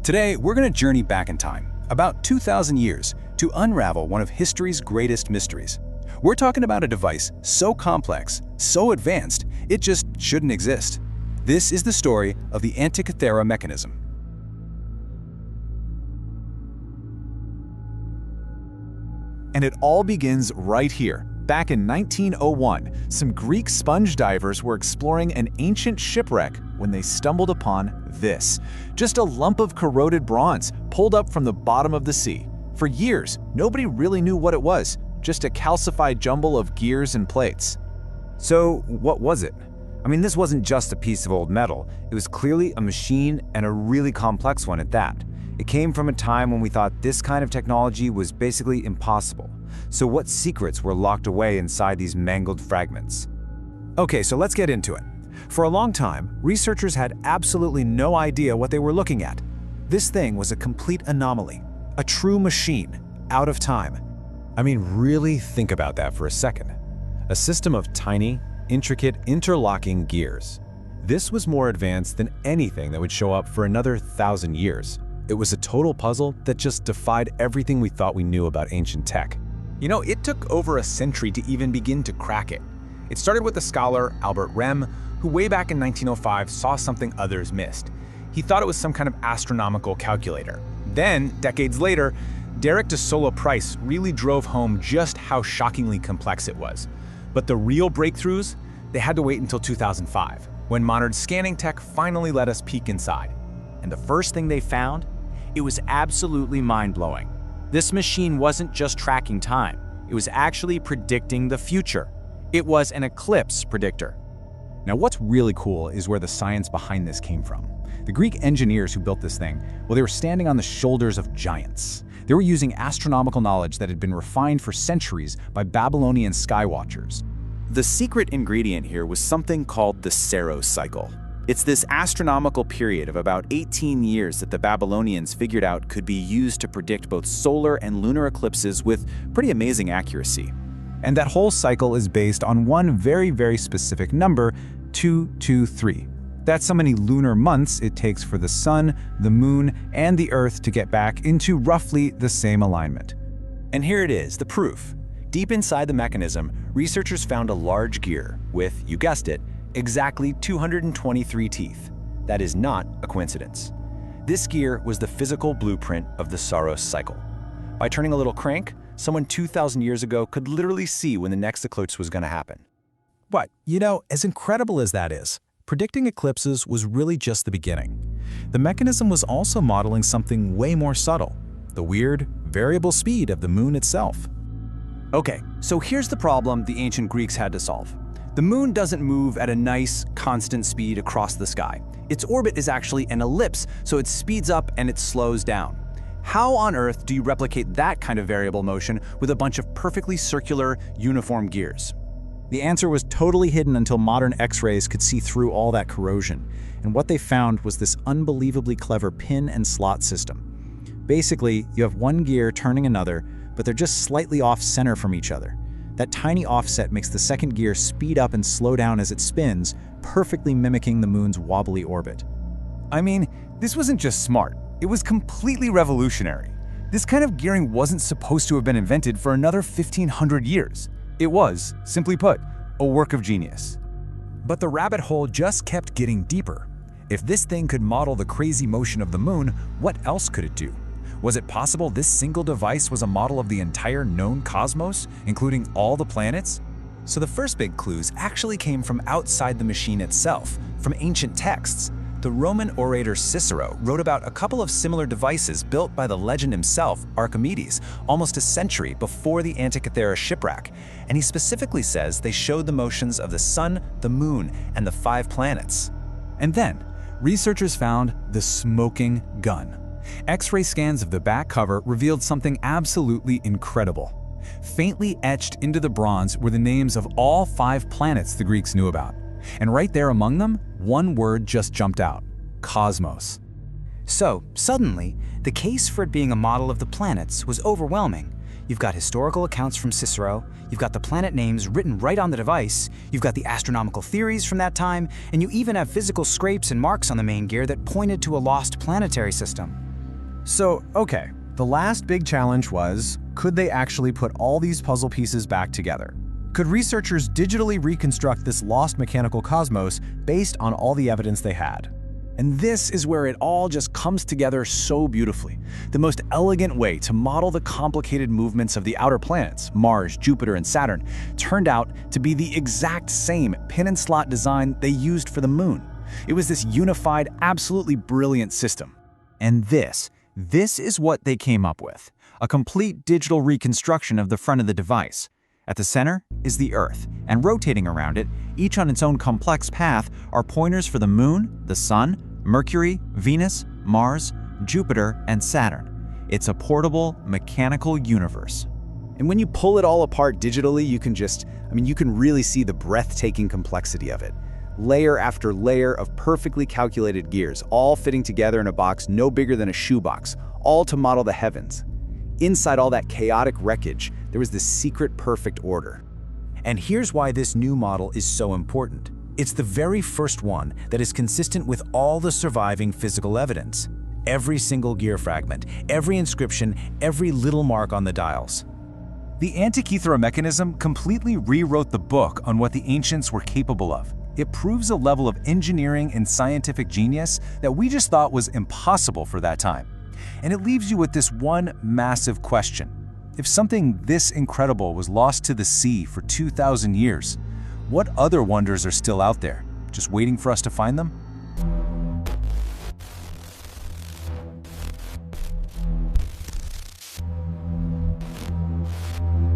Today, we're going to journey back in time, about 2,000 years, to unravel one of history's greatest mysteries. We're talking about a device so complex, so advanced, it just shouldn't exist. This is the story of the Antikythera Mechanism. And it all begins right here. Back in 1901, some Greek sponge divers were exploring an ancient shipwreck when they stumbled upon this. Just a lump of corroded bronze pulled up from the bottom of the sea. For years, nobody really knew what it was, just a calcified jumble of gears and plates. So what was it? I mean, this wasn't just a piece of old metal. It was clearly a machine, and a really complex one at that. It came from a time when we thought this kind of technology was basically impossible. So what secrets were locked away inside these mangled fragments? Okay, so let's get into it. For a long time, researchers had absolutely no idea what they were looking at. This thing was a complete anomaly, a true machine, out of time. I mean, really think about that for a second. A system of tiny, intricate, interlocking gears. This was more advanced than anything that would show up for another 1,000 years. It was a total puzzle that just defied everything we thought we knew about ancient tech. You know, it took over a century to even begin to crack it. It started with the scholar Albert Rem, who way back in 1905 saw something others missed. He thought it was some kind of astronomical calculator. Then, decades later, Derek de Solla Price really drove home just how shockingly complex it was. But the real breakthroughs, they had to wait until 2005, when modern scanning tech finally let us peek inside. And the first thing they found, it was absolutely mind-blowing. This machine wasn't just tracking time, it was actually predicting the future. It was an eclipse predictor. Now, what's really cool is where the science behind this came from. The Greek engineers who built this thing, well, they were standing on the shoulders of giants. They were using astronomical knowledge that had been refined for centuries by Babylonian skywatchers. The secret ingredient here was something called the Saros cycle. It's this astronomical period of about 18 years that the Babylonians figured out could be used to predict both solar and lunar eclipses with pretty amazing accuracy. And that whole cycle is based on one very, very specific number, 223. That's how many lunar months it takes for the sun, the moon, and the earth to get back into roughly the same alignment. And here it is, the proof. Deep inside the mechanism, researchers found a large gear with, you guessed it, exactly 223 teeth. That is not a coincidence. This gear was the physical blueprint of the Saros cycle. By turning a little crank, someone 2,000 years ago could literally see when the next eclipse was going to happen. But, you know, as incredible as that is, predicting eclipses was really just the beginning. The mechanism was also modeling something way more subtle, the weird, variable speed of the moon itself. Okay, so here's the problem the ancient Greeks had to solve. The moon doesn't move at a nice, constant speed across the sky. Its orbit is actually an ellipse, so it speeds up and it slows down. How on earth do you replicate that kind of variable motion with a bunch of perfectly circular, uniform gears? The answer was totally hidden until modern X-rays could see through all that corrosion, and what they found was this unbelievably clever pin and slot system. Basically, you have one gear turning another, but they're just slightly off-center from each other. That tiny offset makes the second gear speed up and slow down as it spins, perfectly mimicking the moon's wobbly orbit. I mean, this wasn't just smart, it was completely revolutionary. This kind of gearing wasn't supposed to have been invented for another 1,500 years. It was, simply put, a work of genius. But the rabbit hole just kept getting deeper. If this thing could model the crazy motion of the moon, what else could it do? Was it possible this single device was a model of the entire known cosmos, including all the planets? So the first big clues actually came from outside the machine itself, from ancient texts. The Roman orator Cicero wrote about a couple of similar devices built by the legend himself, Archimedes, almost a century before the Antikythera shipwreck, and he specifically says they showed the motions of the sun, the moon, and the 5 planets. And then, researchers found the smoking gun. X-ray scans of the back cover revealed something absolutely incredible. Faintly etched into the bronze were the names of all 5 planets the Greeks knew about. And right there among them, one word just jumped out: cosmos. So, suddenly, the case for it being a model of the planets was overwhelming. You've got historical accounts from Cicero, you've got the planet names written right on the device, you've got the astronomical theories from that time, and you even have physical scrapes and marks on the main gear that pointed to a lost planetary system. So, okay, the last big challenge was, could they actually put all these puzzle pieces back together? Could researchers digitally reconstruct this lost mechanical cosmos based on all the evidence they had? And this is where it all just comes together so beautifully. The most elegant way to model the complicated movements of the outer planets, Mars, Jupiter, and Saturn, turned out to be the exact same pin and slot design they used for the moon. It was this unified, absolutely brilliant system. And this is what they came up with. A complete digital reconstruction of the front of the device. At the center is the Earth, and rotating around it, each on its own complex path, are pointers for the Moon, the Sun, Mercury, Venus, Mars, Jupiter, and Saturn. It's a portable, mechanical universe. And when you pull it all apart digitally, you can really see the breathtaking complexity of it. Layer after layer of perfectly calculated gears, all fitting together in a box no bigger than a shoebox, all to model the heavens. Inside all that chaotic wreckage, there was this secret perfect order. And here's why this new model is so important. It's the very first one that is consistent with all the surviving physical evidence. Every single gear fragment, every inscription, every little mark on the dials. The Antikythera Mechanism completely rewrote the book on what the ancients were capable of. It proves a level of engineering and scientific genius that we just thought was impossible for that time. And it leaves you with this one massive question. If something this incredible was lost to the sea for 2,000 years, what other wonders are still out there, just waiting for us to find them?